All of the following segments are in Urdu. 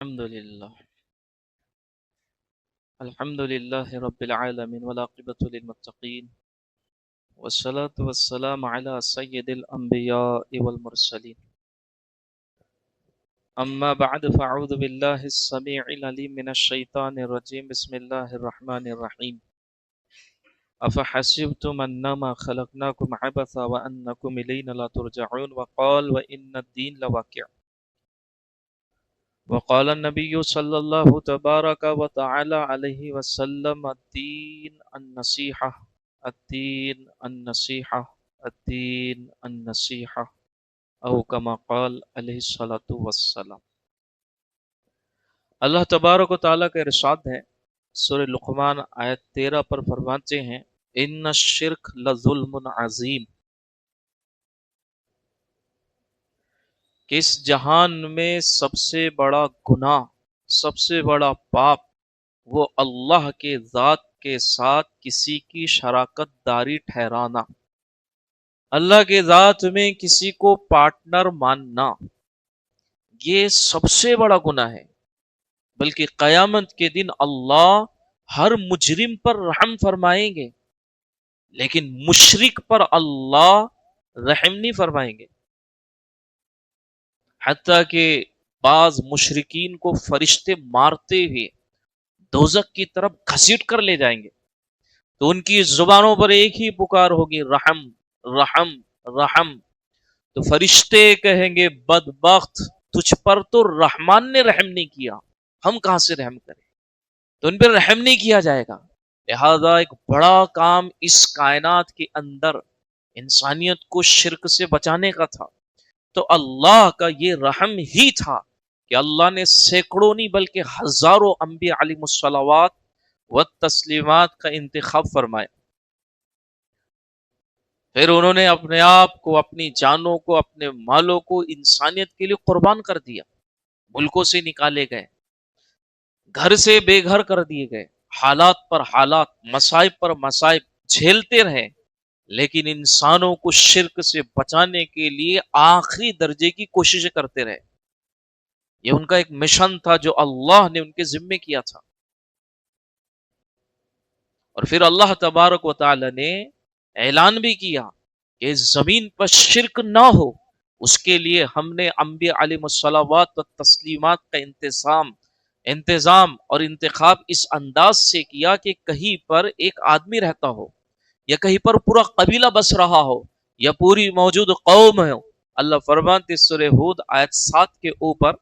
الحمد لله رب العالمين والعاقبة للمتقين والصلاة والسلام على سيد الأنبياء والمرسلين أما بعد فأعوذ بالله السميع العليم من الشيطان الرجيم بسم الله الرحمن الرحيم أفحسبتم أنما خلقناكم عبثا وأنكم إلينا لا ترجعون وقال وإن الدين لواقع وقال النبي صلى الله تبارك وتعالى عليه وسلم الدين النصيحة الدين النصيحة الدين النصيحة او كما قال علیہ الصلوۃ والسلام۔ اللہ تبارک و تعالیٰ کا ارشاد ہے سورہ لقمان آیت 13 پر فرماتے ہیں ان الشرک لظلم عظیم، کہ اس جہان میں سب سے بڑا گناہ، سب سے بڑا پاپ وہ اللہ کے ذات کے ساتھ کسی کی شراکت داری ٹھہرانا، اللہ کے ذات میں کسی کو پارٹنر ماننا، یہ سب سے بڑا گناہ ہے۔ بلکہ قیامت کے دن اللہ ہر مجرم پر رحم فرمائیں گے، لیکن مشرک پر اللہ رحم نہیں فرمائیں گے، حتیٰ کہ بعض مشرکین کو فرشتے مارتے ہوئے دوزخ کی طرف گھسیٹ کر لے جائیں گے تو ان کی زبانوں پر ایک ہی پکار ہوگی رحم رحم رحم، تو فرشتے کہیں گے بدبخت، تجھ پر تو رحمان نے رحم نہیں کیا، ہم کہاں سے رحم کریں، تو ان پر رحم نہیں کیا جائے گا۔ لہذا ایک بڑا کام اس کائنات کے اندر انسانیت کو شرک سے بچانے کا تھا، تو اللہ کا یہ رحم ہی تھا کہ اللہ نے سینکڑوں نہیں بلکہ ہزاروں انبیاء علیہ الصلوات و تسلیمات کا انتخاب فرمایا۔ پھر انہوں نے اپنے آپ کو، اپنی جانوں کو، اپنے مالوں کو انسانیت کے لیے قربان کر دیا، ملکوں سے نکالے گئے، گھر سے بے گھر کر دیے گئے، حالات پر حالات، مصائب پر مصائب جھیلتے رہے، لیکن انسانوں کو شرک سے بچانے کے لیے آخری درجے کی کوششیں کرتے رہے۔ یہ ان کا ایک مشن تھا جو اللہ نے ان کے ذمے کیا تھا۔ اور پھر اللہ تبارک و تعالی نے اعلان بھی کیا کہ زمین پر شرک نہ ہو، اس کے لیے ہم نے انبیاء علیہ الصلوات و تسلیمات کا انتظام اور انتخاب اس انداز سے کیا کہ کہیں پر ایک آدمی رہتا ہو، یا کہیں پر پورا قبیلہ بس رہا ہو، یا پوری موجود قوم ہو۔ اللہ فرماتے سورہ ہود آیت 7 کے اوپر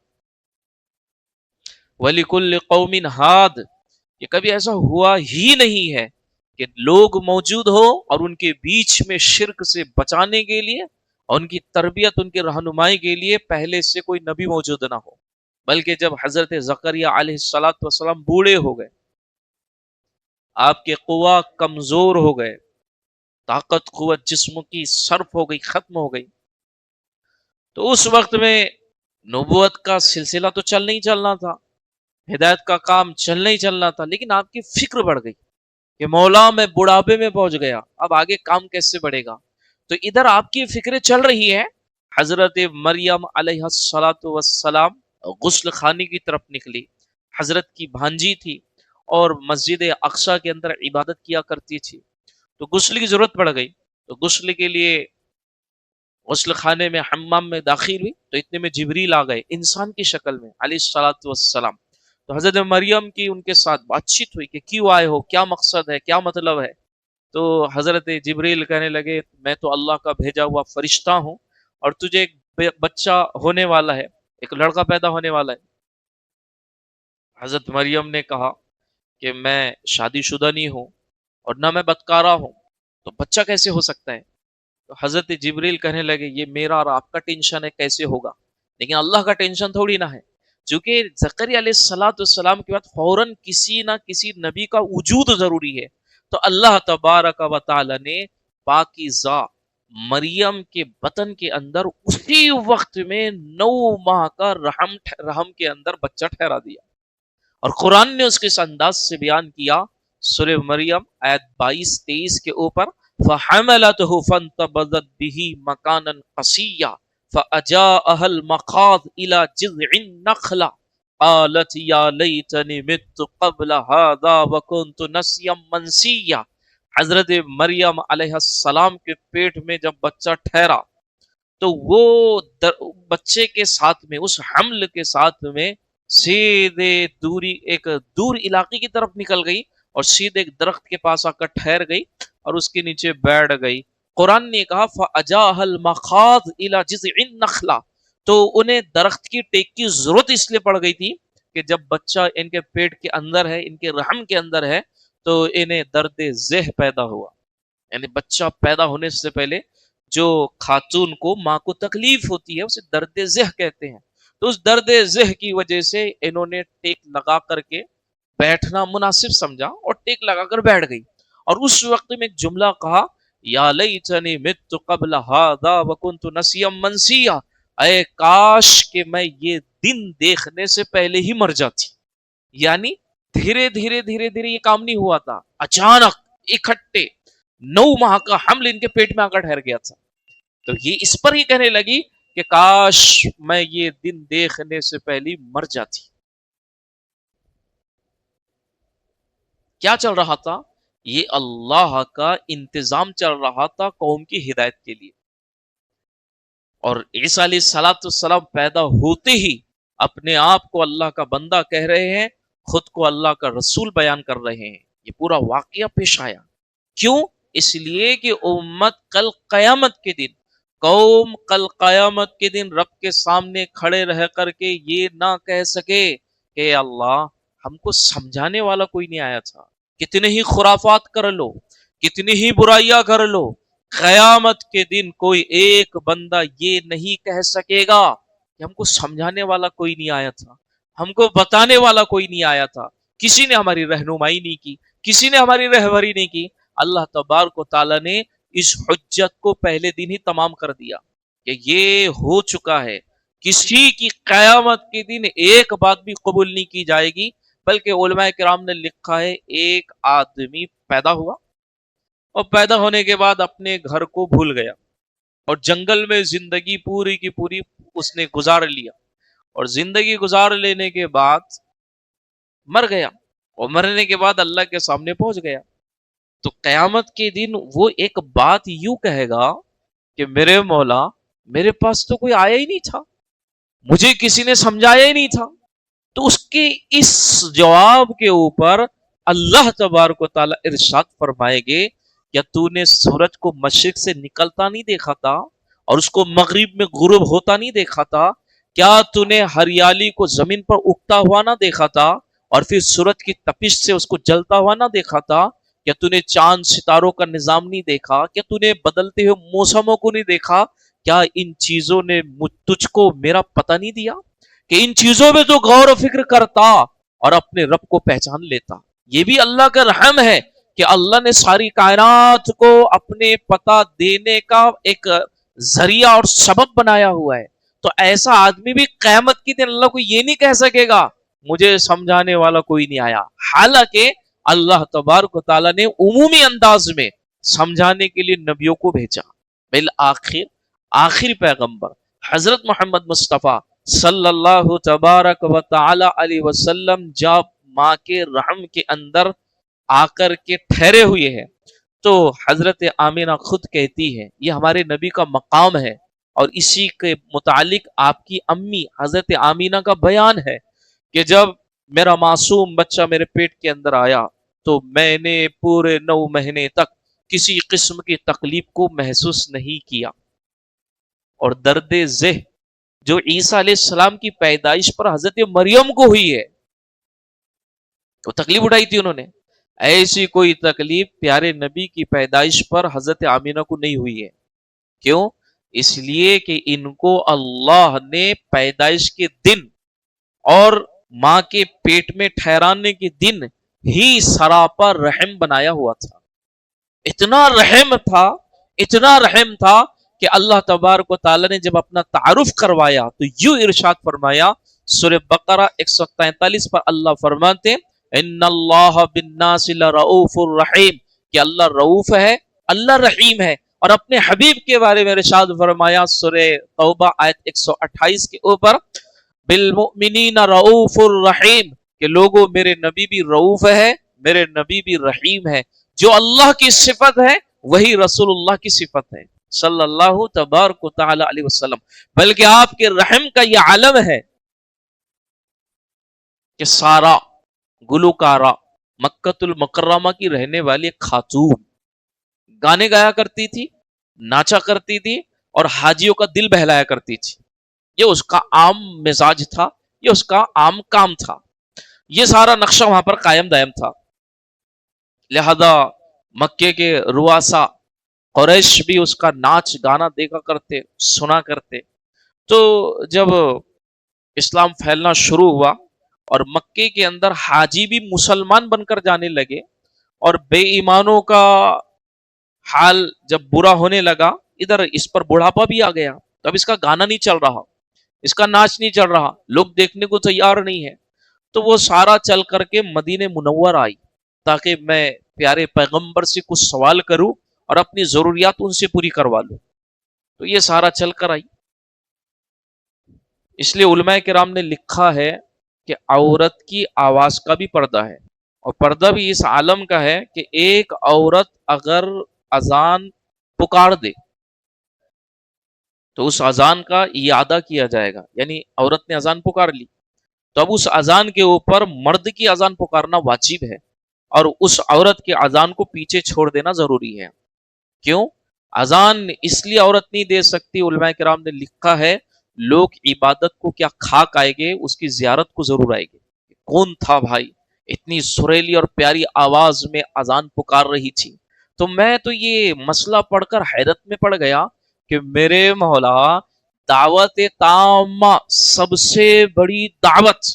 وَلِكُلِّ قَوْمٍ ہاد، کہ کبھی ایسا ہوا ہی نہیں ہے کہ لوگ موجود ہو اور ان کے بیچ میں شرک سے بچانے کے لیے اور ان کی تربیت، ان کی رہنمائی کے لیے پہلے سے کوئی نبی موجود نہ ہو۔ بلکہ جب حضرت زکریا علیہ السلام بوڑھے ہو گئے، آپ کے قوا کمزور ہو گئے، طاقت قوت جسم کی صرف ہو گئی، ختم ہو گئی، تو اس وقت میں نبوت کا سلسلہ تو چلنا تھا، ہدایت کا کام چلنا تھا، لیکن آپ کی فکر بڑھ گئی کہ مولا میں بڑھاپے میں پہنچ گیا، اب آگے کام کیسے بڑھے گا؟ تو ادھر آپ کی فکریں چل رہی ہے۔ حضرت مریم علیہ السلام غسل خانے کی طرف نکلی، حضرت کی بھانجی تھی اور مسجد اقصی کے اندر عبادت کیا کرتی تھی، تو غسل کی ضرورت پڑ گئی، تو غسل کے لیے غسل خانے میں حمام میں داخل ہوئی، تو اتنے میں جبریل آ گئے انسان کی شکل میں علیہ السلام۔ تو حضرت مریم کی ان کے ساتھ بات چیت ہوئی کہ کیوں آئے ہو، کیا مقصد ہے، کیا مطلب ہے؟ تو حضرت جبریل کہنے لگے میں تو اللہ کا بھیجا ہوا فرشتہ ہوں اور تجھے ایک بچہ ہونے والا ہے، ایک لڑکا پیدا ہونے والا ہے۔ حضرت مریم نے کہا کہ میں شادی شدہ نہیں ہوں اور نہ میں بدکارہ ہوں، تو بچہ کیسے ہو سکتا ہے؟ تو حضرت جبریل کہنے لگے یہ میرا اور آپ کا ٹینشن ہے کیسے ہوگا، لیکن اللہ کا ٹینشن تھوڑی نہ ہے، چونکہ زکریا علیہ السلام کے بعد فوراً کسی نہ کسی نبی کا وجود ضروری ہے، تو اللہ تبارک و تعالی نے پاکیزہ مریم کے بطن کے اندر اسی وقت میں 9 ماہ کا رحم کے اندر بچہ ٹھہرا دیا، اور قرآن نے اس کے اس انداز سے بیان کیا سورہ مریم آیت 22-23 کے اوپر فَحَمَلَتْهُ فَانْتَبَذَتْ بِهِ مَكَانًا قَصِيًّا فَأَجَاءَهَا الْمَخَاضُ إِلَى جِذْعِ النَّخْلَةِ قالت یا لیتنی مت قبل هذا وکنت نسیا منسیا. حضرت مریم علیہ السلام کے پیٹ میں جب بچہ ٹھہرا تو وہ بچے کے ساتھ میں، اس حمل کے ساتھ میں سیدھے ایک دور علاقے کی طرف نکل گئی اور سیدھے ایک درخت کے پاس آ کر ٹھہر گئی اور اس کے نیچے بیٹھ گئی. قرآن نے کہا فَأَجَاهَا الْمَخَاضُ إِلَى جِذْعِ النَّخْلَةِ، تو انہیں درخت کی ٹیک کی ضرورت اس لیے پڑ گئی تھی کہ جب بچہ ان کے پیٹ کے اندر ہے، ان کے رحم کے اندر ہے، تو انہیں درد ذہ پیدا ہوا. یعنی بچہ پیدا ہونے سے پہلے جو خاتون کو، ماں کو تکلیف ہوتی ہے اسے درد ذہ کہتے ہیں. تو اس درد ذہ کی وجہ سے انہوں نے ٹیک لگا کر کے بیٹھنا مناسب سمجھا اور ٹیک لگا کر بیٹھ گئی. اور اس وقت میں ایک جملہ کہا یا لیتنی مت قبل هذا وکنت نسیا منسیا، اے کاش کہ میں یہ دن دیکھنے سے پہلے ہی مر جاتی. یعنی دھیرے دھیرے دھیرے دھیرے یہ کام نہیں ہوا تھا، اچانک اکٹھے 9 ماہ کا حمل ان کے پیٹ میں آ کر ٹھہر گیا تھا. تو یہ اس پر ہی کہنے لگی کہ کاش میں یہ دن دیکھنے سے پہلے مر جاتی. کیا چل رہا تھا؟ یہ اللہ کا انتظام چل رہا تھا قوم کی ہدایت کے لیے. اور عیسیٰ علیہ السلام پیدا ہوتے ہی اپنے آپ کو اللہ کا بندہ کہہ رہے ہیں، خود کو اللہ کا رسول بیان کر رہے ہیں. یہ پورا واقعہ پیش آیا. کیوں؟ اس لیے کہ امت کل قیامت کے دن، قوم کل قیامت کے دن رب کے سامنے کھڑے رہ کر کے یہ نہ کہہ سکے کہ اللہ ہم کو سمجھانے والا کوئی نہیں آیا تھا. کتنے ہی خرافات کر لو، کتنی ہی برائیاں کر لو، قیامت کے دن کوئی ایک بندہ یہ نہیں کہہ سکے گا کہ ہم کو سمجھانے والا کوئی نہیں آیا تھا، ہم کو بتانے والا کوئی نہیں آیا تھا، کسی نے ہماری رہنمائی نہیں کی، کسی نے ہماری رہبری نہیں کی. اللہ تبارک و تعالیٰ نے اس حجت کو پہلے دن ہی تمام کر دیا کہ یہ ہو چکا ہے. کسی کی قیامت کے دن ایک بات بھی قبول نہیں کی جائے گی. بلکہ علماء کرام نے لکھا ہے ایک آدمی پیدا ہوا اور پیدا ہونے کے بعد اپنے گھر کو بھول گیا اور جنگل میں زندگی پوری کی پوری اس نے گزار لیا، اور زندگی گزار لینے کے بعد مر گیا، اور مرنے کے بعد اللہ کے سامنے پہنچ گیا. تو قیامت کے دن وہ ایک بات یوں کہے گا کہ میرے مولا میرے پاس تو کوئی آیا ہی نہیں تھا، مجھے کسی نے سمجھایا ہی نہیں تھا. تو اس کے اس جواب کے اوپر اللہ تبارک و تعالیٰ ارشاد فرمائے گے کیا تو نے سورج کو مشرق سے نکلتا نہیں دیکھا تھا اور اس کو مغرب میں غروب ہوتا نہیں دیکھا تھا؟ کیا تو نے ہریالی کو زمین پر اگتا ہوا نہ دیکھا تھا اور پھر سورج کی تپش سے اس کو جلتا ہوا نہ دیکھا تھا؟ کیا تو نے چاند ستاروں کا نظام نہیں دیکھا؟ کیا تو نے بدلتے ہوئے موسموں کو نہیں دیکھا؟ کیا ان چیزوں نے تجھ کو میرا پتہ نہیں دیا کہ ان چیزوں میں تو غور و فکر کرتا اور اپنے رب کو پہچان لیتا؟ یہ بھی اللہ کا رحم ہے کہ اللہ نے ساری کائنات کو اپنے پتہ دینے کا ایک ذریعہ اور سبب بنایا ہوا ہے. تو ایسا آدمی بھی قیامت کی دن اللہ کو یہ نہیں کہہ سکے گا مجھے سمجھانے والا کوئی نہیں آیا. حالانکہ اللہ تبارک و تعالیٰ نے عمومی انداز میں سمجھانے کے لیے نبیوں کو بھیجا. بالآخر آخری پیغمبر حضرت محمد مصطفیٰ صلی اللہ تبارک و تعالی علیہ وسلم جب ماں کے رحم کے اندر آ کر کے ٹھہرے ہوئے ہیں تو حضرت آمینہ خود کہتی ہے، یہ ہمارے نبی کا مقام ہے اور اسی کے متعلق آپ کی امی حضرت آمینہ کا بیان ہے کہ جب میرا معصوم بچہ میرے پیٹ کے اندر آیا تو میں نے پورے 9 مہینے تک کسی قسم کی تکلیف کو محسوس نہیں کیا. اور درد ذہ جو عیسیٰ علیہ السلام کی پیدائش پر حضرت مریم کو ہوئی ہے، وہ تکلیف اٹھائی تھی انہوں نے، ایسی کوئی تکلیف پیارے نبی کی پیدائش پر حضرت آمینہ کو نہیں ہوئی ہے. کیوں؟ اس لیے کہ ان کو اللہ نے پیدائش کے دن اور ماں کے پیٹ میں ٹھہرانے کے دن ہی سراپا رحم بنایا ہوا تھا. اتنا رحم تھا کہ اللہ تبارک و تعالیٰ نے جب اپنا تعارف کروایا تو یوں ارشاد فرمایا سورہ بقرہ 143 پر اللہ فرماتے ان اللہ بالناس لرؤوف الرحیم، کہ اللہ رؤوف ہے، اللہ رحیم ہے. اور اپنے حبیب کے بارے میں ارشاد فرمایا سورہ توبہ آیت 128 کے اوپر بالمؤمنین رؤوف الرحیم، کہ لوگوں میرے نبی بھی رؤوف ہے، میرے نبی بھی رحیم ہے. جو اللہ کی صفت ہے وہی رسول اللہ کی صفت ہے صلی اللہ تبارک و تعالی علیہ وسلم. بلکہ آپ کے رحم کا یہ علم ہے کہ سارا گلوکارہ مکۃ المکرمہ کی رہنے والی ایک خاتون گانے گایا کرتی تھی، ناچا کرتی تھی اور حاجیوں کا دل بہلایا کرتی تھی. یہ اس کا عام مزاج تھا، یہ اس کا عام کام تھا، یہ سارا نقشہ وہاں پر قائم دائم تھا. لہذا مکے کے رؤسا قریش بھی اس کا ناچ گانا دیکھا کرتے، سنا کرتے. تو جب اسلام پھیلنا شروع ہوا اور مکے کے اندر حاجی بھی مسلمان بن کر جانے لگے اور بے ایمانوں کا حال جب برا ہونے لگا، ادھر اس پر بڑھاپا بھی آ گیا، تو اب اس کا گانا نہیں چل رہا، اس کا ناچ نہیں چل رہا، لوگ دیکھنے کو تیار نہیں ہے. تو وہ سارا چل کر کے مدینہ منور آئی تاکہ میں پیارے پیغمبر سے کچھ سوال کروں اور اپنی ضروریات ان سے پوری کروا لوں. تو یہ سارا چل کر آئی. اس لیے علماء کرام نے لکھا ہے کہ عورت کی آواز کا بھی پردہ ہے، اور پردہ بھی اس عالم کا ہے کہ ایک عورت اگر اذان پکار دے تو اس اذان کا اعادہ کیا جائے گا. یعنی عورت نے اذان پکار لی تو اب اس اذان کے اوپر مرد کی اذان پکارنا واجب ہے، اور اس عورت کے اذان کو پیچھے چھوڑ دینا ضروری ہے. کیوں؟ اذان اس لیے عورت نہیں دے سکتی، علماء کرام نے لکھا ہے لوگ عبادت کو کیا کھاک آئے گے، اس کی زیارت کو ضرور آئے گے. کون تھا بھائی اتنی سریلی اور پیاری آواز میں اذان پکار رہی تھی؟ تو میں تو یہ مسئلہ پڑھ کر حیرت میں پڑ گیا کہ میرے مولا، دعوت تامہ سب سے بڑی دعوت،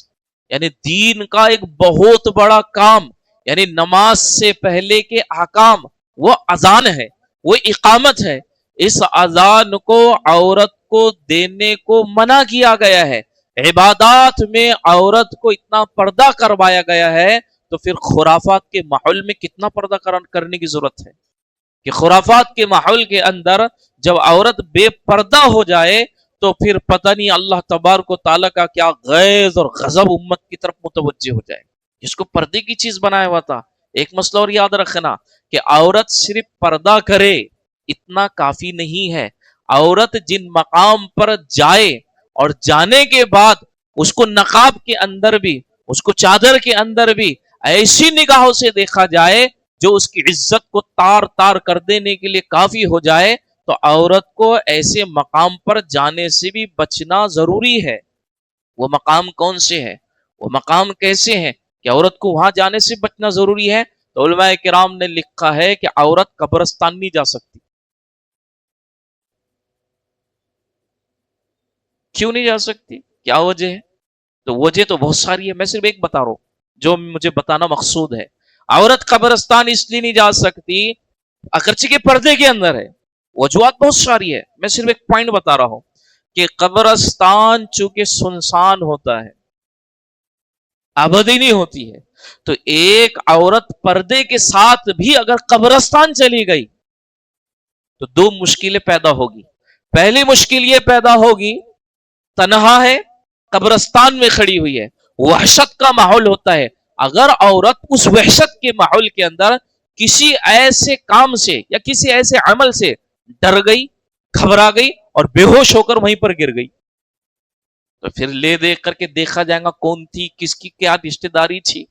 یعنی دین کا ایک بہت بڑا کام، یعنی نماز سے پہلے کے احکام، وہ اذان ہے، وہ اقامت ہے. اس اذان کو عورت کو دینے کو منع کیا گیا ہے. عبادات میں عورت کو اتنا پردہ کروایا گیا ہے، تو پھر خرافات کے ماحول میں کتنا پردہ کرنے کی ضرورت ہے کہ خرافات کے ماحول کے اندر جب عورت بے پردہ ہو جائے تو پھر پتہ نہیں اللہ تبارک و تعالیٰ کا کیا غیظ اور غضب امت کی طرف متوجہ ہو جائے. جس کو پردے کی چیز بنایا ہوا تھا. ایک مسئلہ اور یاد رکھنا کہ عورت صرف پردہ کرے اتنا کافی نہیں ہے. عورت جن مقام پر جائے اور جانے کے بعد اس کو نقاب کے اندر بھی، اس کو چادر کے اندر بھی ایسی نگاہوں سے دیکھا جائے جو اس کی عزت کو تار تار کر دینے کے لیے کافی ہو جائے، تو عورت کو ایسے مقام پر جانے سے بھی بچنا ضروری ہے. وہ مقام کون سے ہے، وہ مقام کیسے ہیں کہ عورت کو وہاں جانے سے بچنا ضروری ہے؟ تو علماء کرام نے لکھا ہے کہ عورت قبرستان نہیں جا سکتی. کیوں نہیں جا سکتی؟ کیا وجہ ہے؟ تو وجہ تو بہت ساری ہے، میں صرف ایک بتا رہا ہوں جو مجھے بتانا مقصود ہے. عورت قبرستان اس لیے نہیں جا سکتی اگرچہ کے پردے کے اندر ہے، وجوہات بہت ساری ہے، میں صرف ایک پوائنٹ بتا رہا ہوں کہ قبرستان چونکہ سنسان ہوتا ہے، آبادی نہیں ہوتی ہے، تو ایک عورت پردے کے ساتھ بھی اگر قبرستان چلی گئی تو دو مشکلیں پیدا ہوگی. پہلی مشکل یہ پیدا ہوگی، تنہا ہے، قبرستان میں کھڑی ہوئی ہے، وحشت کا ماحول ہوتا ہے. اگر عورت اس وحشت کے ماحول کے اندر کسی ایسے کام سے یا کسی ایسے عمل سے ڈر گئی، گھبرا گئی اور بے ہوش ہو کر وہیں پر گر گئی، تو پھر لے دیکھ کر کے دیکھا جائے گا کون تھی، کس کی کیا رشتہ داری تھی.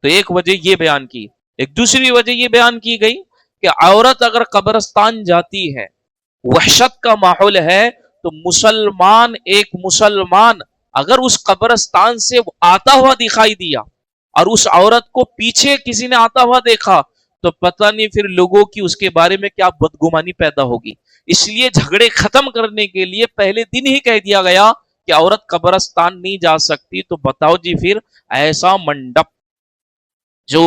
تو ایک وجہ یہ بیان کی. ایک دوسری وجہ یہ بیان کی گئی کہ عورت اگر قبرستان جاتی ہے، وحشت کا ماحول ہے، تو ایک مسلمان اگر اس قبرستان سے آتا ہوا دکھائی دیا اور اس عورت کو پیچھے کسی نے آتا ہوا دیکھا تو پتہ نہیں پھر لوگوں کی اس کے بارے میں کیا بدگمانی پیدا ہوگی. اس لیے جھگڑے ختم کرنے کے لیے پہلے دن ہی کہہ دیا گیا کہ عورت قبرستان نہیں جا سکتی. تو بتاؤ جی پھر ایسا منڈپ جو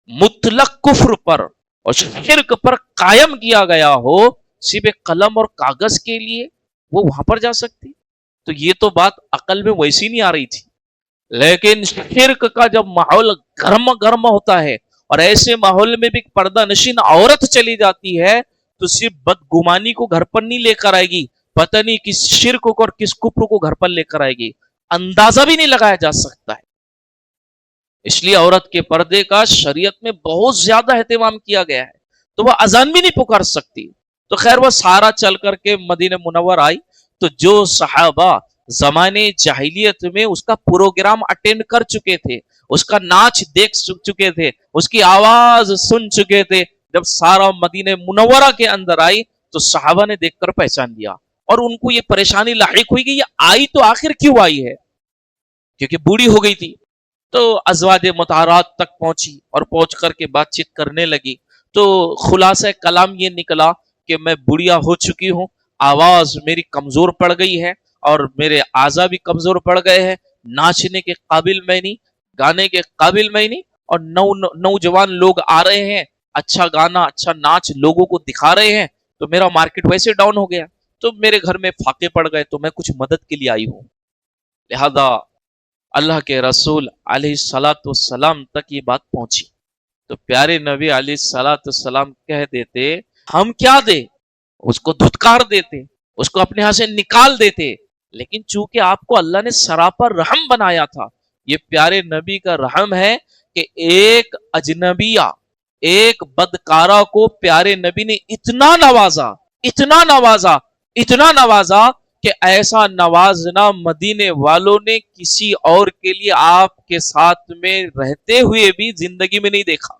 مطلق کفر پر اور شرک پر قائم کیا گیا ہو صرف قلم اور کاغذ کے لیے، وہ وہاں پر جا سکتی؟ تو یہ تو بات عقل میں ویسی نہیں آ رہی تھی. لیکن شرک کا جب ماحول گرم گرم ہوتا ہے اور ایسے ماحول میں بھی پردہ نشین عورت چلی جاتی ہے تو صرف بدگمانی کو گھر پر نہیں لے کر آئے گی، پتہ نہیں کس شرک کو اور کس کفر کو گھر پر لے کر آئے گی، اندازہ بھی نہیں لگایا جا سکتا ہے. اس لیے عورت کے پردے کا شریعت میں بہت زیادہ اہتمام کیا گیا ہے. تو وہ اذان بھی نہیں پکار سکتی. تو خیر وہ سارا چل کر کے مدینہ منور آئی. تو جو صحابہ زمانے جاہلیت میں اس کا پروگرام اٹینڈ کر چکے تھے, اس کا ناچ دیکھ چکے تھے, اس کی آواز سن چکے تھے, جب سارا مدینہ منورہ کے اندر آئی تو صحابہ نے دیکھ کر پہچان لیا, اور ان کو یہ پریشانی لاحق ہوئی کہ یہ آئی تو آخر کیوں آئی ہے, کیونکہ بوڑھی ہو گئی تھی. تو ازواج مطہرات تک پہنچی اور پہنچ کر کے بات چیت کرنے لگی. تو خلاصہ کلام یہ نکلا کہ میں بڑھیا ہو چکی ہوں, آواز میری کمزور پڑ گئی ہے, اور میرے اعضاء بھی کمزور پڑ گئے ہیں, ناچنے کے قابل میں نہیں, گانے کے قابل میں نہیں, اور نوجوان لوگ آ رہے ہیں, اچھا گانا اچھا ناچ لوگوں کو دکھا رہے ہیں, تو میرا مارکیٹ ویسے ڈاؤن ہو گیا, تو میرے گھر میں فاقے پڑ گئے, تو میں کچھ مدد کے لیے آئی ہوں. لہذا اللہ کے رسول علیہ الصلوۃ والسلام تک یہ بات پہنچی. تو پیارے نبی علیہ الصلوۃ والسلام کہہ دیتے ہم کیا دیں, اس کو دھتکار دیتے, اس کو اپنے ہاں سے نکال دیتے, لیکن چونکہ آپ کو اللہ نے سراپا رحم بنایا تھا, یہ پیارے نبی کا رحم ہے کہ ایک اجنبیہ ایک بدکارہ کو پیارے نبی نے اتنا نوازا, اتنا نوازا, اتنا نوازا کہ ایسا نوازنا مدینے والوں نے کسی اور کے لیے آپ کے ساتھ میں رہتے ہوئے بھی زندگی میں نہیں دیکھا,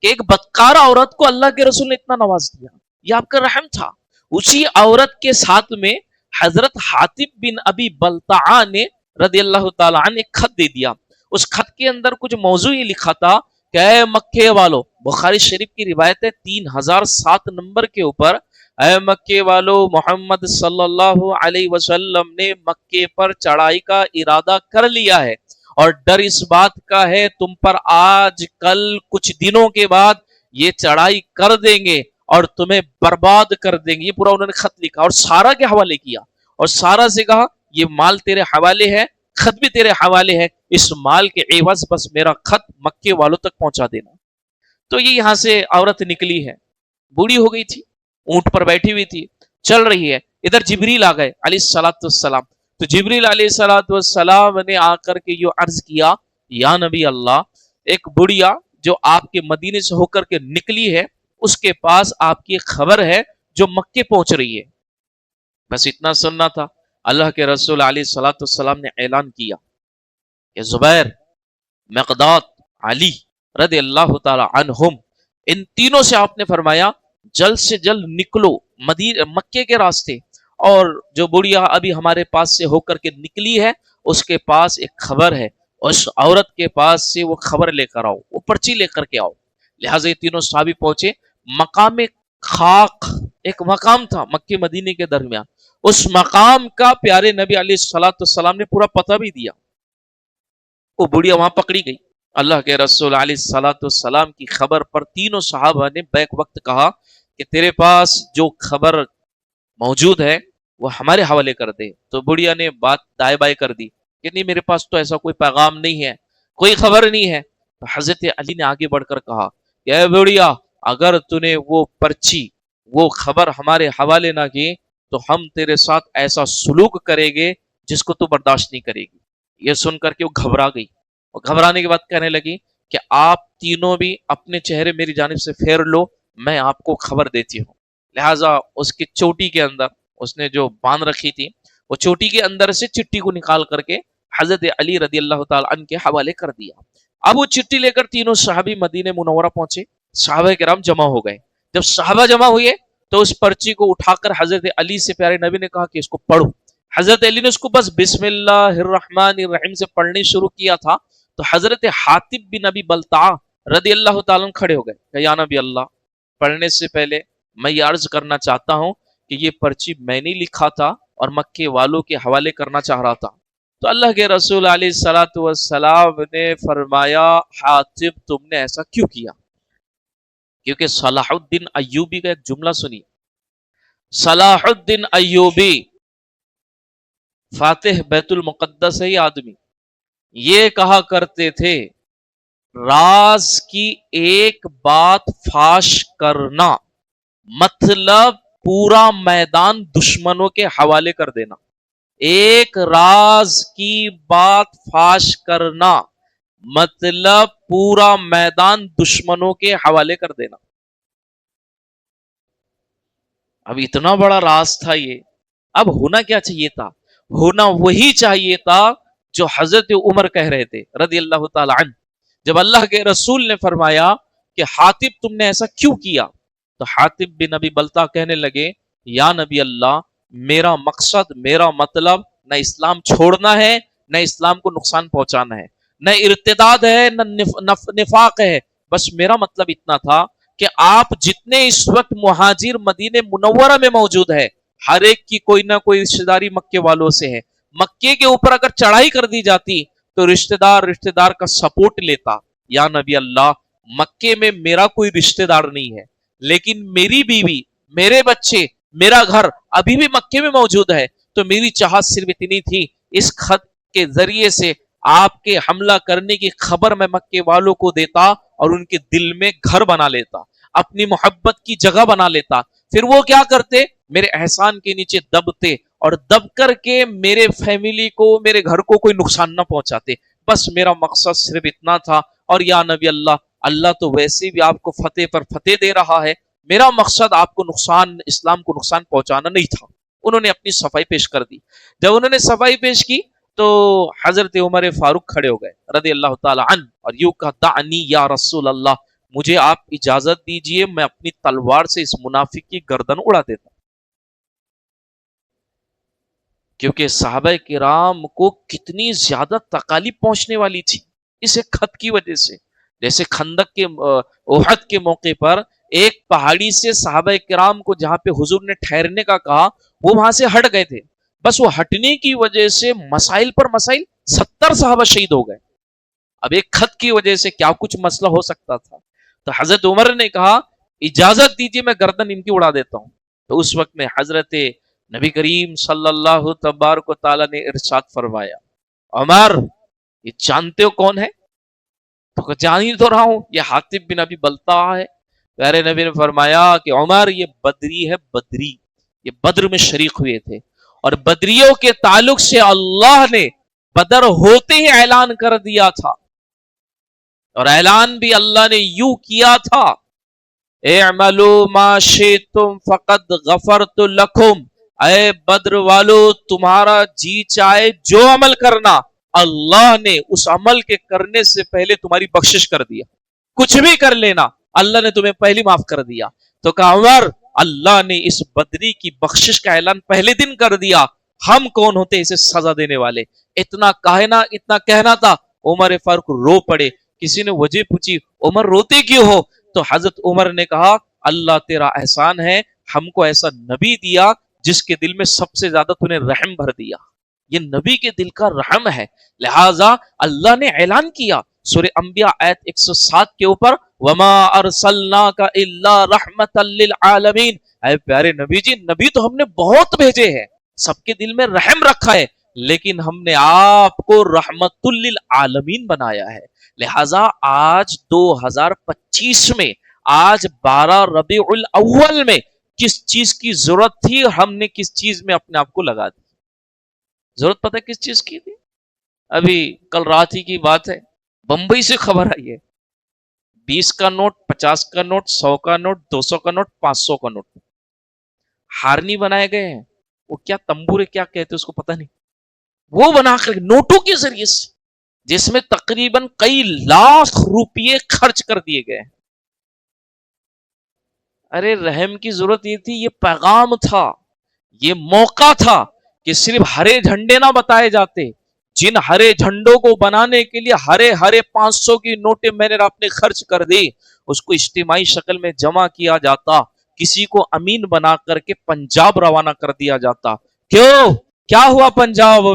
کہ ایک بدکارہ عورت کو اللہ کے رسول نے اتنا نواز دیا. یہ آپ کا رحم تھا. اسی عورت کے ساتھ میں حضرت حاتب بن ابی بلتعہ نے رضی اللہ تعالیٰ عنہ ایک خط دے دیا. اس خط کے اندر کچھ موضوع یہ لکھا تھا کہ اے مکے والو, بخاری شریف کی روایت ہے 3007 نمبر کے اوپر, اے مکے والو, محمد صلی اللہ علیہ وسلم نے مکے پر چڑھائی کا ارادہ کر لیا ہے, اور ڈر اس بات کا ہے تم پر آج کل کچھ دنوں کے بعد یہ چڑھائی کر دیں گے اور تمہیں برباد کر دیں گے. یہ پورا انہوں نے خط لکھا اور سارا کے حوالے کیا, اور سارا سے کہا یہ مال تیرے حوالے ہے, خط بھی تیرے حوالے ہے, اس مال کے عوض بس میرا خط مکے والوں تک پہنچا دینا. تو یہ یہاں سے عورت نکلی ہے, بوڑھی ہو گئی تھی, اونٹ پر بیٹھی ہوئی تھی, چل رہی ہے. ادھر جبریل آ گئے علیہ الصلوۃ والسلام. تو جبریل علیہ الصلوۃ والسلام نے آ کر کے یہ عرض کیا, یا نبی اللہ, ایک بڑھیا جو آپ کے مدینے سے ہو کر کے نکلی ہے, اس کے پاس آپ کی ایک خبر ہے جو مکے پہنچ رہی ہے. بس اتنا سننا تھا. اللہ کے رسول علیہ الصلوۃ والسلام نے اعلان کیا کہ زبیر, مقداد, علی رضی اللہ تعالی عنہم, ان تینوں سے آپ نے فرمایا جلد سے جلد نکلو مکے کے راستے, اور جو بڑھیا ابھی ہمارے پاس سے ہو کر کے نکلی ہے اس کے پاس ایک خبر ہے, اس عورت کے پاس سے وہ خبر لے کر آؤ, وہ پرچی لے کر کے آؤ. لہٰذا یہ تینوں صحابی پہنچے. مقام خاک ایک مقام تھا مکے مدینے کے درمیان, اس مقام کا پیارے نبی علیہ الصلوۃ والسلام نے پورا پتہ بھی دیا. وہ بڑھیا وہاں پکڑی گئی. اللہ کے رسول علیہ الصلوۃ والسلام کی خبر پر تینوں صحابہ نے بیک وقت کہا کہ تیرے پاس جو خبر موجود ہے وہ ہمارے حوالے کر دے. تو بڑھیا نے بات دائیں بائیں کر دی کہ نہیں, میرے پاس تو ایسا کوئی پیغام نہیں ہے, کوئی خبر نہیں ہے. تو حضرت علی نے آگے بڑھ کر کہا کہ اے بڑھیا, اگر تو نے وہ پرچی وہ خبر ہمارے حوالے نہ کی تو ہم تیرے ساتھ ایسا سلوک کریں گے جس کو تو برداشت نہیں کرے گی. یہ سن کر کے وہ گھبرا گئی, اور گھبرانے کے بعد کہنے لگی کہ آپ تینوں بھی اپنے چہرے میری جانب سے پھیر لو, میں آپ کو خبر دیتی ہوں. لہٰذا اس کی چوٹی کے اندر اس نے جو باندھ رکھی تھی, وہ چوٹی کے اندر سے چٹھی کو نکال کر کے حضرت علی رضی اللہ تعالیٰ عنہ کے حوالے کر دیا. اب وہ چٹھی لے کر تینوں صحابی مدینہ منورہ پہنچے. صحابہ کرام جمع ہو گئے. جب صحابہ جمع ہوئے تو اس پرچی کو اٹھا کر حضرت علی سے پیارے نبی نے کہا کہ اس کو پڑھو. حضرت علی نے اس کو بس بسم اللہ الرحمن الرحیم سے پڑھنے شروع کیا تھا, تو حضرت حاتب بن ابی بلتعہ رضی اللہ تعالیٰ عنہ کھڑے ہو گئے کہ یا نبی اللہ, پڑھنے سے پہلے میں یہ عرض کرنا چاہتا ہوں کہ یہ پرچی میں نے لکھا تھا اور مکے والوں کے حوالے کرنا چاہ رہا تھا. تو اللہ کے رسول علیہ الصلوۃ والسلام نے فرمایا حاتب تم نے ایسا کیوں کیا؟ کیونکہ صلاح الدین ایوبی کا ایک جملہ سنیے. صلاح الدین ایوبی فاتح بیت المقدس ہے یہ آدمی, یہ کہا کرتے تھے راز کی ایک بات فاش کرنا مطلب پورا میدان دشمنوں کے حوالے کر دینا. ایک راز کی بات فاش کرنا مطلب پورا میدان دشمنوں کے حوالے کر دینا. اب اتنا بڑا راز تھا یہ. اب ہونا کیا چاہیے تھا؟ ہونا وہی چاہیے تھا جو حضرت عمر کہہ رہے تھے رضی اللہ تعالی عنہ. جب اللہ کے رسول نے فرمایا کہ حاتب تم نے ایسا کیوں کیا، تو حاتب بن ابی بلتہ کہنے لگے یا نبی اللہ، میرا مقصد، میرا مطلب نہ اسلام چھوڑنا ہے، نہ اسلام کو نقصان پہنچانا ہے، نہ ارتداد ہے، نہ نفاق ہے. بس میرا مطلب اتنا تھا کہ آپ جتنے اس وقت مہاجر مدینہ منورہ میں موجود ہے، ہر ایک کی کوئی نہ کوئی رشتہ داری مکے والوں سے ہے. مکے کے اوپر اگر چڑھائی کر دی جاتی تو رشتہ دار کا سپورٹ لیتا. یا نبی اللہ، مکے میں میرا کوئی رشتہ دار نہیں ہے، لیکن میری بیوی، میرے بچے، میرا گھر ابھی بھی مکے میں موجود ہے. تو میری چاہت صرف اتنی تھی، اس خط کے ذریعے سے آپ کے حملہ کرنے کی خبر میں مکے والوں کو دیتا اور ان کے دل میں گھر بنا لیتا، اپنی محبت کی جگہ بنا لیتا. پھر وہ کیا کرتے؟ میرے احسان کے نیچے دبتے اور دب کر کے میرے فیملی کو، میرے گھر کو کوئی نقصان نہ پہنچاتے. بس میرا مقصد صرف اتنا تھا. اور یا نبی اللہ، اللہ تو ویسے بھی آپ کو فتح پر فتح دے رہا ہے، میرا مقصد آپ کو نقصان، اسلام کو نقصان پہنچانا نہیں تھا. انہوں نے اپنی صفائی پیش کر دی. جب انہوں نے صفائی پیش کی تو حضرت عمر فاروق کھڑے ہو گئے رضی اللہ تعالی عنہ اور یوں کہا دعنی یا رسول اللہ، مجھے آپ اجازت دیجئے میں اپنی تلوار سے اس منافق کی گردن اڑا دیتا. کیونکہ صحابہ کرام کو کتنی زیادہ تکالیف پہنچنے والی تھی اس ایک خط کی وجہ سے. جیسے خندق کے احد کے موقع پر ایک پہاڑی سے صحابہ کرام کو جہاں پہ حضور نے ٹھہرنے کا کہا، وہ وہاں سے ہٹ گئے تھے. بس وہ ہٹنے کی وجہ سے مسائل پر مسائل، 70 صحابہ شہید ہو گئے. اب ایک خط کی وجہ سے کیا کچھ مسئلہ ہو سکتا تھا. تو حضرت عمر نے کہا اجازت دیجیے میں گردن ان کی اڑا دیتا ہوں. تو اس وقت میں حضرت نبی کریم صلی اللہ تبارک و تعالی نے ارشاد فرمایا عمر، یہ جانتے ہو کون ہے؟ تو جان ہی تو رہا ہوں، یہ حاتب بن ابی بلتہ ہے. پیارے نبی نے فرمایا کہ عمر یہ بدری ہے، بدری، یہ بدر میں شریک ہوئے تھے. اور بدریوں کے تعلق سے اللہ نے بدر ہوتے ہی اعلان کر دیا تھا، اور اعلان بھی اللہ نے یوں کیا تھا اعملوا ما شئتم فقد غفرت لکم. اے بدر والو، تمہارا جی چاہے جو عمل کرنا، اللہ نے اس عمل کے کرنے سے پہلے تمہاری بخشش کر دیا. کچھ بھی کر لینا، اللہ نے تمہیں پہلی معاف کر دیا. تو کہا عمر، اللہ نے اس بدری کی بخشش کا اعلان پہلے دن کر دیا، ہم کون ہوتے اسے سزا دینے والے؟ اتنا کہنا تھا. عمر فاروق رو پڑے. کسی نے وجہ پوچھی عمر روتے کیوں ہو؟ تو حضرت عمر نے کہا اللہ تیرا احسان ہے، ہم کو ایسا نبی دیا جس کے دل میں سب سے زیادہ تو نے رحم بھر دیا. یہ نبی کے دل کا رحم ہے، لہذا اللہ نے اعلان کیا سورہ انبیاء آیت 107 کے اوپر وما ارسلناک الا رحمتا للعالمین. اے پیارے نبی جی، نبی تو ہم نے بہت بھیجے ہیں، سب کے دل میں رحم رکھا ہے، لیکن ہم نے آپ کو رحمت للعالمین بنایا ہے. لہذا آج 2025 میں، آج 12 ربیع الاول میں کس چیز کی ضرورت تھی، ہم نے کس چیز میں اپنے آپ کو لگا دی. ضرورت پتہ کس چیز کی تھی؟ ابھی کل رات ہی کی بات ہے، بمبئی سے خبر آئی ہے 20 کا نوٹ، 50 کا نوٹ، 100 کا نوٹ، 200 کا نوٹ، 500 کا نوٹ ہارنی بنائے گئے ہیں. وہ کیا تمبورے کیا کہتے اس کو پتہ نہیں، وہ بنا کر نوٹوں کے ذریعے سے، جس میں تقریباً کئی لاکھ روپیے خرچ کر دیے گئے. ارے رحم کی ضرورت یہ تھی، یہ پیغام تھا، یہ موقع تھا کہ صرف ہرے جھنڈے نہ بتائے جاتے. جن ہرے جھنڈوں کو بنانے کے لیے ہرے 500 کی نوٹیں میں نے اپنے خرچ کر دی، اس کو اجتماعی شکل میں جمع کیا جاتا، کسی کو امین بنا کر کے پنجاب روانہ کر دیا جاتا. کیوں؟ کیا ہوا پنجاب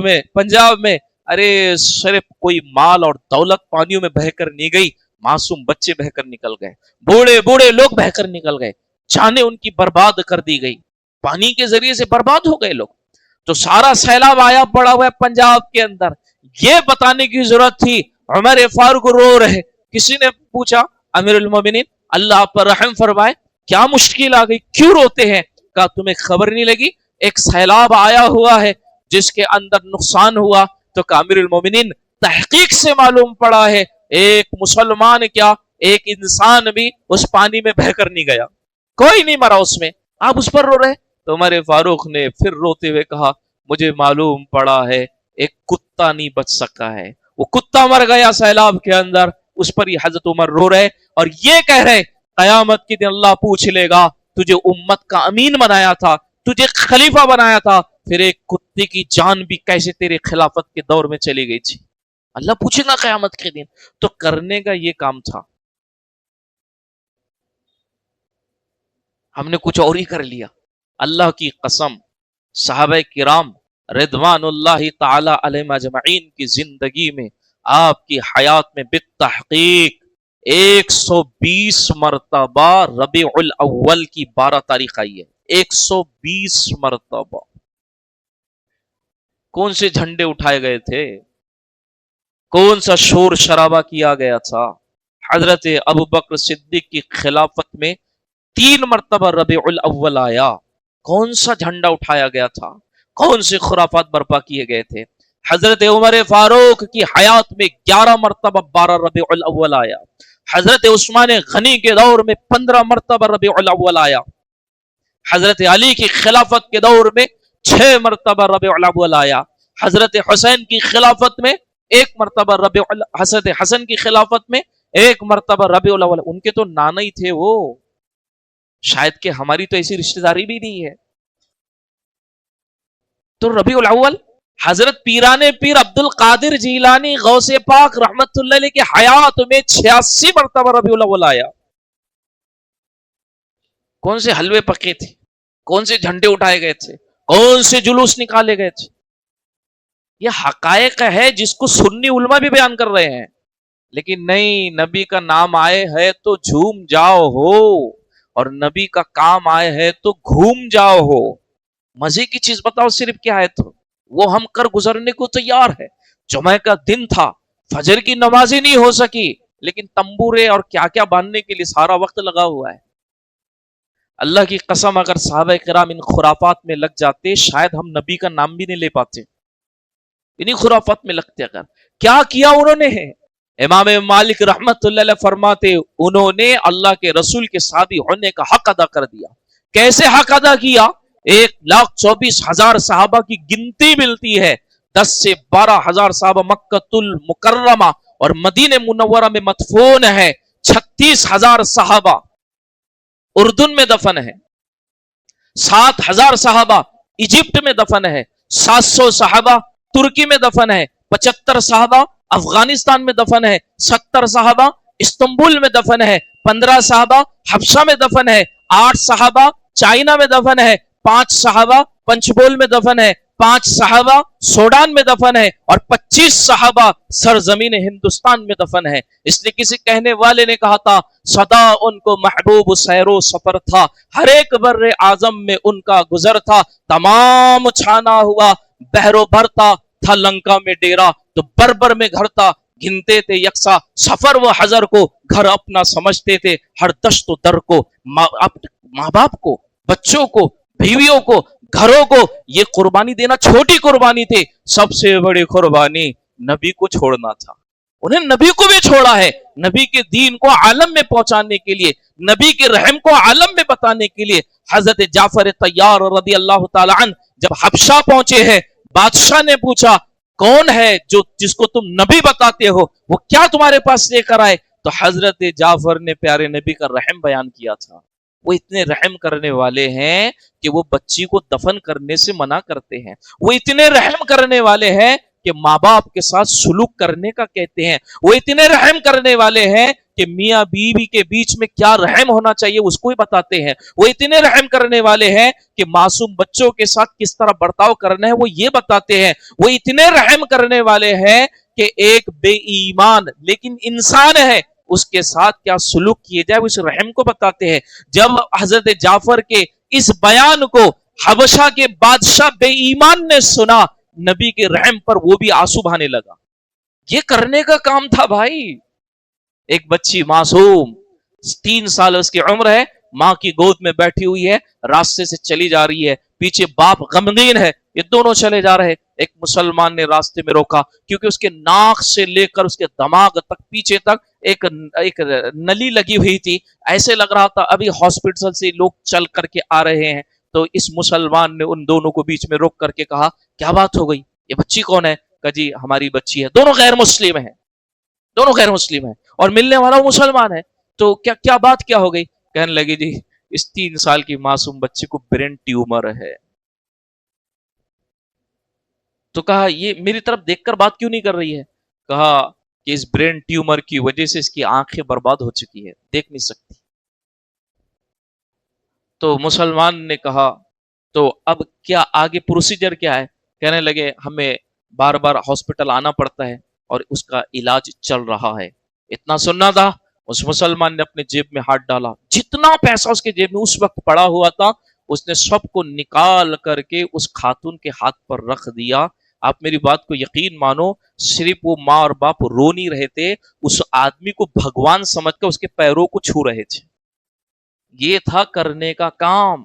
میں؟ ارے صرف کوئی مال اور دولت پانیوں میں بہہ کر نہیں گئی، معصوم بچے بہہ کر نکل گئے، بوڑھے لوگ بہہ کر نکل گئے، جانیں ان کی برباد کر دی گئی، پانی کے ذریعے سے برباد ہو گئے لوگ. تو سارا سیلاب آیا پڑا ہوا ہے پنجاب کے اندر. یہ بتانے کی ضرورت تھی. عمر فاروق رو رہے. کسی نے پوچھا امیر المومنین اللہ آپ پر رحم فرمائے، کیا مشکل آ گئی، کیوں روتے ہیں؟ کہا تمہیں خبر نہیں لگی ایک سیلاب آیا ہوا ہے جس کے اندر نقصان ہوا تو امیر المومنین تحقیق سے معلوم پڑا ہے ایک مسلمان کیا ایک انسان بھی اس پانی میں بہ کر نہیں گیا، کوئی نہیں مرا اس میں، آپ اس پر رو رہے۔ تو عمر فاروق نے پھر روتے ہوئے کہا مجھے معلوم پڑا ہے ایک کتا نہیں بچ سکا ہے، وہ کتا مر گیا سیلاب کے اندر، اس پر یہ حضرت عمر رو رہے اور یہ کہہ رہے قیامت کے دن اللہ پوچھ لے گا تجھے امت کا امین بنایا تھا، تجھے خلیفہ بنایا تھا، پھر ایک کتے کی جان بھی کیسے تیرے خلافت کے دور میں چلی گئی تھی، اللہ پوچھے گا قیامت کے دن۔ تو کرنے کا یہ کام تھا، ہم نے کچھ اور ہی کر لیا۔ اللہ کی قسم صحابہ کرام رضوان اللہ تعالی علیہم اجمعین کی زندگی میں آپ کی حیات میں بالتحقیق 120 مرتبہ ربیع الاول کی 12 تاریخ آئی ہے، 120 مرتبہ۔ کون سے جھنڈے اٹھائے گئے تھے، کون سا شور شرابہ کیا گیا تھا؟ حضرت ابوبکر صدیق کی خلافت میں 3 مرتبہ ربیع الاول آیا، کون سا جھنڈا اٹھایا گیا تھا، کون سے خرافات برپا کیے گئے تھے؟ حضرت عمر فاروق کی حیات میں 11 مرتبہ 12 ربیع الاول آیا، حضرت عثمان غنی کے دور میں 15 مرتبہ ربیع الاول آیا، حضرت علی کی خلافت کے دور میں 6 مرتبہ ربیع الاول آیا، حضرت حسین کی خلافت میں 1 مرتبہ حضرت حسن کی خلافت میں 1 مرتبہ ربیع الاول۔ ان کے تو نانا ہی تھے وہ، شاید کہ ہماری تو ایسی رشتہ داری بھی نہیں ہے۔ تو ربیع الاول حضرت پیران پیر عبد القادر جیلانی غوث پاک رحمت اللہ علیہ کی حیات میں 86 مرتبہ ربیع الاول آیا۔ کون سے حلوے پکے تھے، کون سے جھنڈے اٹھائے گئے تھے، کون سے جلوس نکالے گئے تھے؟ یہ حقائق ہے جس کو سنی علماء بھی بیان کر رہے ہیں، لیکن نہیں، نبی کا نام آئے ہے تو جھوم جاؤ ہو، اور نبی کا کام آئے ہے تو گھوم جاؤ ہو۔ مزے کی چیز بتاؤ صرف کیا ہے، تو وہ ہم کر گزرنے کو تیار ہے۔ جمعہ کا دن تھا، فجر کی نماز ہی نہیں ہو سکی، لیکن تمبورے اور کیا کیا باندھنے کے لیے سارا وقت لگا ہوا ہے۔ اللہ کی قسم اگر صحابہ کرام ان خرافات میں لگ جاتے شاید ہم نبی کا نام بھی نہیں لے پاتے، انہیں خرافات میں لگتے۔ اگر کیا کیا انہوں نے ہے، امام مالک رحمت اللہ علیہ فرماتے انہوں نے اللہ کے رسول کے شادی ہونے کا حق ادا کر دیا۔ کیسے حق ادا کیا؟ 1,24,000 صحابہ کی گنتی ملتی ہے، 10 سے 12,000 صحابہ مکہ المکرمہ اور مدینہ منورہ میں مدفون ہے، 36,000 صحابہ اردن میں دفن ہے، 7,000 صحابہ ایجپٹ میں دفن ہے، 700 صحابہ ترکی میں دفن ہے، 75 صحابہ افغانستان میں دفن ہے، 70 صحابہ استنبول میں دفن ہے، 15 صحابہ حبشہ میں دفن ہے، 8 صحابہ چائنا میں دفن ہے، 5 صحابہ پنچبول میں دفن ہے، 5 صحابہ سوڈان میں دفن ہے، اور 25 صحابہ سرزمین ہندوستان میں دفن ہے۔ اس لیے کسی کہنے والے نے کہا تھا سدا ان کو محبوب سیر و سفر تھا، ہر ایک بر اعظم میں ان کا گزر تھا، تمام چھانا ہوا بحر و بر تھا لنکا میں ڈیرا، تو بربر میں گھر تھا گنتے تھے یکساں، سفر و حضر کو گھر اپنا سمجھتے تھے، ہر دشت و در کو، ماں باپ کو، بچوں کو، بیویوں کو، گھروں کو، یہ قربانی دینا چھوٹی قربانی تھی، سب سے بڑی قربانی نبی کو چھوڑنا تھا۔ انہیں نبی کو بھی چھوڑا ہے، نبی کے دین کو عالم میں پہنچانے کے لیے، نبی کے رحم کو عالم میں بتانے کے لیے۔ حضرت جعفر طیار رضی اللہ تعالی عنہ جب حبشہ پہنچے ہیں، بادشاہ نے پوچھا کون ہے جو جس کو تم نبی بتاتے ہو، وہ کیا تمہارے پاس لے کر آئے؟ تو حضرت جعفر نے پیارے نبی کا رحم بیان کیا تھا۔ وہ اتنے رحم کرنے والے ہیں کہ وہ بچی کو دفن کرنے سے منع کرتے ہیں، وہ اتنے رحم کرنے والے ہیں کہ ماں باپ کے ساتھ سلوک کرنے کا کہتے ہیں، وہ اتنے رحم کرنے والے ہیں کہ میاں بیوی کے بیچ میں کیا رحم ہونا چاہیے اس کو ہی بتاتے ہیں، وہ اتنے رحم کرنے والے ہیں کہ معصوم بچوں کے ساتھ کس طرح برتاؤ کرنا ہے وہ یہ بتاتے ہیں، وہ اتنے رحم کرنے والے ہیں کہ ایک بے ایمان لیکن انسان ہے اس کے ساتھ کیا سلوک کیے جائے وہ اس رحم کو بتاتے ہیں۔ جب حضرت جعفر کے اس بیان کو حبشہ کے بادشاہ بے ایمان نے سنا، نبی کے رحم پر وہ بھی آنسو بہانے لگا۔ یہ کرنے کا کام تھا بھائی۔ ایک بچی معصوم 3 سال اس کی عمر ہے، ماں کی گود میں بیٹھی ہوئی ہے، راستے سے چلی جا رہی ہے، پیچھے باپ غمگین ہے، یہ دونوں چلے جا رہے. ایک مسلمان نے راستے میں روکا, کیونکہ اس کے ناک سے لے کر اس کے دماغ تک پیچھے تک ایک نلی لگی ہوئی تھی. ایسے لگ رہا تھا ابھی ہاسپٹل سے لوگ چل کر کے آ رہے ہیں. تو اس مسلمان نے ان دونوں کو بیچ میں روک کر کے کہا, کیا بات ہو گئی, یہ بچی کون ہے؟ کہ جی ہماری بچی ہے. دونوں غیر مسلم ہیں, دونوں غیر مسلم ہیں, اور ملنے والا وہ مسلمان ہے. تو کیا بات کیا ہو گئی؟ کہنے لگے جی اس 3 سال کی معصوم بچی کو برین ٹیومر ہے. تو کہا یہ میری طرف دیکھ کر بات کیوں نہیں کر رہی ہے؟ کہا کہ اس برین ٹیومر کی وجہ سے اس کی آنکھیں برباد ہو چکی ہے, دیکھ نہیں سکتی. تو مسلمان نے کہا تو اب کیا آگے پروسیجر کیا ہے؟ کہنے لگے ہمیں بار بار ہاسپٹل آنا پڑتا ہے اور اس کا علاج چل رہا ہے. اتنا سننا تھا, اس مسلمان نے اپنے جیب میں ہاتھ ڈالا, جتنا پیسہ اس کے جیب میں اس وقت پڑا ہوا تھا اس نے سب کو نکال کر کے اس خاتون کے ہاتھ پر رکھ دیا. آپ میری بات کو یقین مانو, صرف وہ ماں اور باپ رو نہیں رہے تھے, اس آدمی کو بھگوان سمجھ کر اس کے پیروں کو چھو رہے تھے. یہ تھا کرنے کا کام.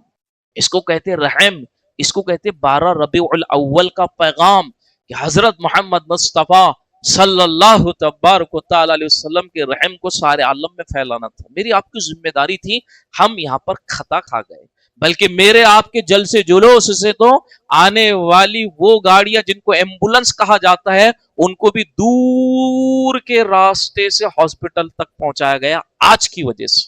اس کو کہتے رحم, اس کو کہتے 12 ربیع الاول کا پیغام, کہ حضرت محمد مصطفیٰ صلی اللہ تبارک و تعالی علیہ وسلم کے رحم کو سارے عالم میں پھیلانا تھا. میری آپ کی ذمہ داری تھی. ہم یہاں پر خطا کھا گئے, بلکہ میرے آپ کے جل سے جلوس سے تو آنے والی وہ گاڑیاں جن کو ایمبولنس کہا جاتا ہے ان کو بھی دور کے راستے سے ہاسپٹل تک پہنچایا گیا آج کی وجہ سے,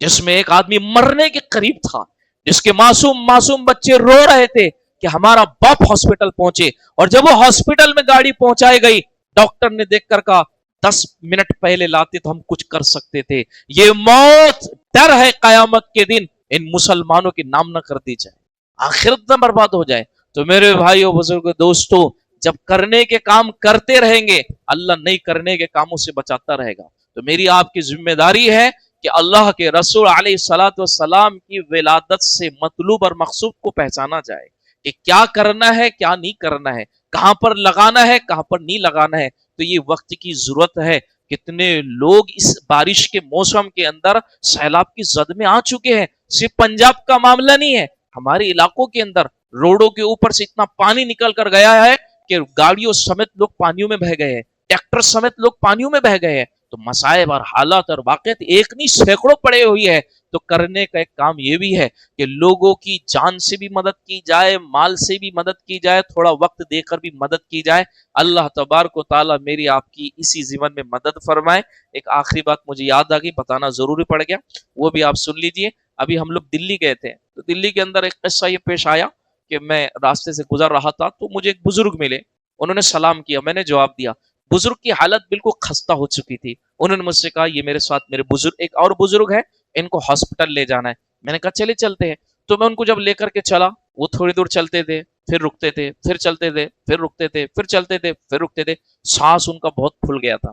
جس میں ایک آدمی مرنے کے قریب تھا, جس کے معصوم بچے رو رہے تھے کہ ہمارا باپ ہاسپٹل پہنچے. اور جب وہ ہاسپٹل میں گاڑی پہنچائی گئی, ڈاکٹر نے دیکھ کر کہا 10 منٹ پہلے لاتے تو ہم کچھ کر سکتے تھے. یہ موت ڈر ہے قیامت کے دن ان مسلمانوں کے نام نہ کر دی جائے, آخرت نہ برباد ہو جائے. تو میرے بھائیو بزرگو دوستو, جب کرنے کے کام کرتے رہیں گے اللہ نہیں کرنے کے کاموں سے بچاتا رہے گا. تو میری آپ کی ذمہ داری ہے کہ اللہ کے رسول علیہ الصلوۃ والسلام کی ولادت سے مطلوب اور مقصود کو پہچانا جائے, کہ کیا کرنا ہے کیا نہیں کرنا ہے, کہاں پر لگانا ہے کہاں پر نہیں لگانا ہے. تو یہ وقت کی ضرورت ہے. کتنے لوگ اس بارش کے موسم کے اندر سیلاب کی زد میں آ چکے ہیں. صرف پنجاب کا معاملہ نہیں ہے, ہمارے علاقوں کے اندر روڈوں کے اوپر سے اتنا پانی نکل کر گیا ہے کہ گاڑیوں سمیت لوگ پانیوں میں بہ گئے ہیں, ٹریکٹر سمیت لوگ پانیوں میں بہ گئے ہیں. تو مسائب اور حالات اور واقعات ایک نہیں سینکڑوں پڑے ہوئی ہے. تو کرنے کا ایک کام یہ بھی ہے کہ لوگوں کی جان سے بھی مدد کی جائے, مال سے بھی مدد کی جائے, تھوڑا وقت دے کر بھی مدد کی جائے. اللہ تبارک و تعالی میری آپ کی اسی ضمن میں مدد فرمائے. ایک آخری بات مجھے یاد آ گئی, بتانا ضروری پڑ گیا, وہ بھی آپ سن لیجئے. ابھی ہم لوگ دلی گئے تھے, تو دلی کے اندر ایک قصہ یہ پیش آیا کہ میں راستے سے گزر رہا تھا, تو مجھے ایک بزرگ ملے, انہوں نے سلام کیا, میں نے جواب دیا. بزرگ کی حالت بالکل خستہ ہو چکی تھی. انہوں نے مجھ سے کہا یہ میرے ساتھ میرے بزرگ ایک اور بزرگ ہے, ان کو ہاسپٹل لے جانا ہے. میں نے کہا چلے چلتے ہیں. تو میں ان کو جب لے کر کے چلا, وہ تھوڑی دور چلتے تھے, پھر رکتے تھے, پھر چلتے تھے, پھر رکتے تھے, پھر چلتے تھے, پھر رکتے تھے. سانس ان کا بہت پھول گیا تھا.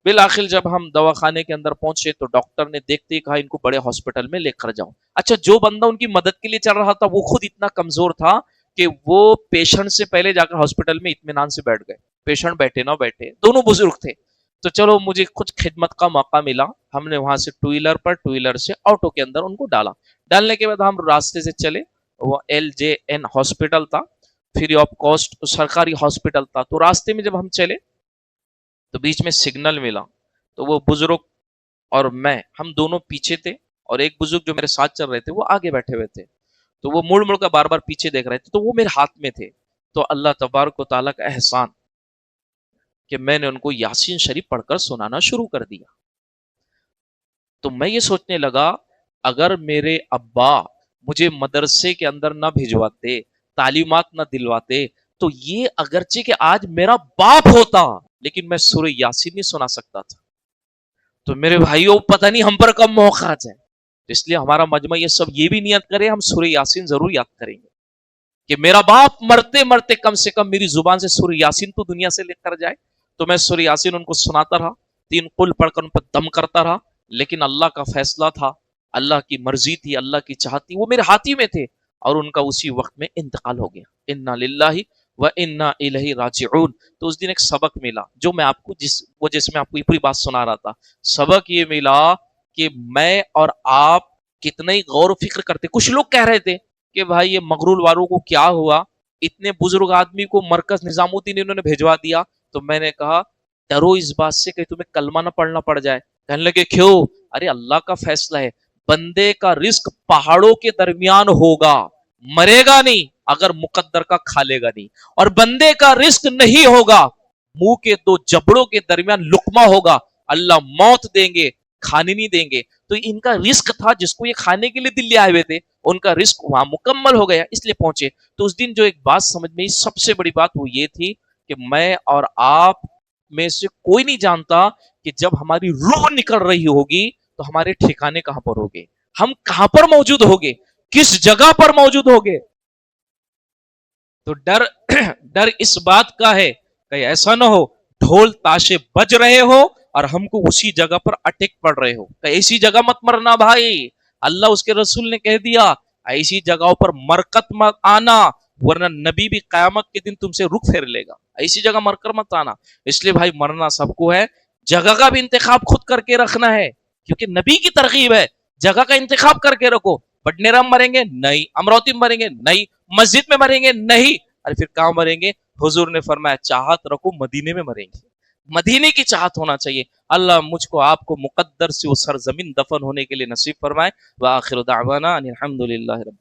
بالآخر جب ہم دواخانے کے اندر پہنچے تو ڈاکٹر نے دیکھتے ہی کہا ان کو بڑے ہاسپٹل میں لے کر جاؤ. اچھا, جو بندہ ان کی مدد کے لیے چل رہا تھا وہ خود اتنا کمزور تھا کہ وہ پیشنٹ سے پہلے جا کر ہاسپٹل میں اطمینان سے بیٹھ گئے. پیشنٹ بیٹھے نہ بیٹھے, دونوں بزرگ تھے. تو چلو مجھے کچھ خدمت کا موقع ملا, ہم نے وہاں سے ٹو ویلر سے آٹو کے اندر ان کو ڈالا. ڈالنے کے بعد ہم راستے سے چلے, وہ LJN ہاسپٹل تھا, فری آف کاسٹ سرکاری ہاسپٹل تھا. تو راستے میں جب ہم چلے تو بیچ میں سگنل ملا, تو وہ بزرگ اور میں ہم دونوں پیچھے تھے, اور ایک بزرگ جو میرے ساتھ چل رہے تھے وہ آگے بیٹھے ہوئے تھے. تو وہ مڑ کر بار بار پیچھے دیکھ رہے تھے, تو وہ میرے ہاتھ میں تھے. تو اللہ تبارک و تعالیٰ کا احسان کہ میں نے ان کو یاسین شریف پڑھ کر سنانا شروع کر دیا. تو میں یہ سوچنے لگا اگر میرے ابا مجھے مدرسے کے اندر نہ بھجواتے, تعلیمات نہ دلواتے, تو یہ اگرچہ کہ آج میرا باپ ہوتا لیکن میں سورہ یاسین نہیں سنا سکتا تھا. تو میرے بھائیوں پتہ نہیں ہم پر کب موقع آ جائے, اس لیے ہمارا مجمع یہ سب یہ بھی نیت کرے ہم سورہ یاسین ضرور یاد کریں گے, کہ میرا باپ مرتے مرتے کم سے کم میری زبان سے سورہ یاسین تو دنیا سے لے کر جائے. تو میں سورہ یاسین ان کو سناتا رہا, 3 قل پڑھ کر ان پر دم کرتا رہا. لیکن اللہ کا فیصلہ تھا, اللہ کی مرضی تھی, اللہ کی چاہت تھی, وہ میرے ہاتھی میں تھے, اور ان کا اسی وقت میں انتقال ہو گیا. انا للہ و انا الیہ راجعون. تو اس دن ایک سبق ملا جو میں آپ کو جس وجہ سے میں آپ کو یہ پوری بات سنا رہا تھا. سبق یہ ملا کہ میں اور آپ کتنے ہی غور و فکر کرتے. کچھ لوگ کہہ رہے تھے کہ بھائی یہ مغرور والوں کو کیا ہوا, اتنے بزرگ آدمی کو مرکز نظامالدین انہوں نے بھیجوا دیا. تو میں نے کہا ڈرو اس بات سے کہ تمہیں کلمہ نہ پڑھنا پڑ جائے. کہنے لگے کیوں؟ ارے اللہ کا فیصلہ ہے, بندے کا رزق پہاڑوں کے درمیان ہوگا, مرے گا نہیں اگر مقدر کا کھا لے گا نہیں, اور بندے کا رزق نہیں ہوگا, منہ کے دو جبڑوں کے درمیان لقمہ ہوگا, اللہ موت دیں گے, کھانے نہیں دیں گے. تو ان کا رزق تھا, جس کو یہ کھانے کے لیے دلی آئے ہوئے تھے, ان کا رزق وہاں مکمل ہو گیا, اس لیے پہنچے. تو اس دن جو ایک بات سمجھ میں, سب سے بڑی بات وہ یہ تھی کہ میں اور آپ میں سے کوئی نہیں جانتا کہ جب ہماری روح نکل رہی ہوگی تو ہمارے ٹھکانے کہاں پر ہوگے, ہم کہاں پر موجود ہوگے, کس جگہ پر موجود ہوگے. تو ڈر اس بات کا ہے کہ ایسا نہ ہو ڈھول تاشے بج رہے ہو اور ہم کو اسی جگہ پر اٹک پڑ رہے ہو, کہ ایسی جگہ مت مرنا بھائی. اللہ اس کے رسول نے کہہ دیا ایسی جگہوں پر مرکت مت آنا, ورنہ نبی بھی قیامت کے دن تم سے رخ پھیر لے گا. ایسی جگہ مر کر مت آنا. اس لیے بھائی مرنا سب کو ہے, جگہ کا بھی انتخاب خود کر کے رکھنا ہے, کیونکہ نبی کی ترغیب ہے. جگہ کا انتخاب کر کے رکھو. بٹنیرا میں مریں گے نہیں, امروتی میں مریں گے نہیں, مسجد میں مریں گے نہیں, ارے پھر کہاں مریں گے؟ حضور نے فرمایا چاہت رکھو مدینے میں مریں گے, مدینے کی چاہت ہونا چاہیے. اللہ مجھ کو آپ کو مقدر سے وہ سرزمین دفن ہونے کے لیے نصیب فرمائے. وآخر دعوانا ان الحمد للہ رب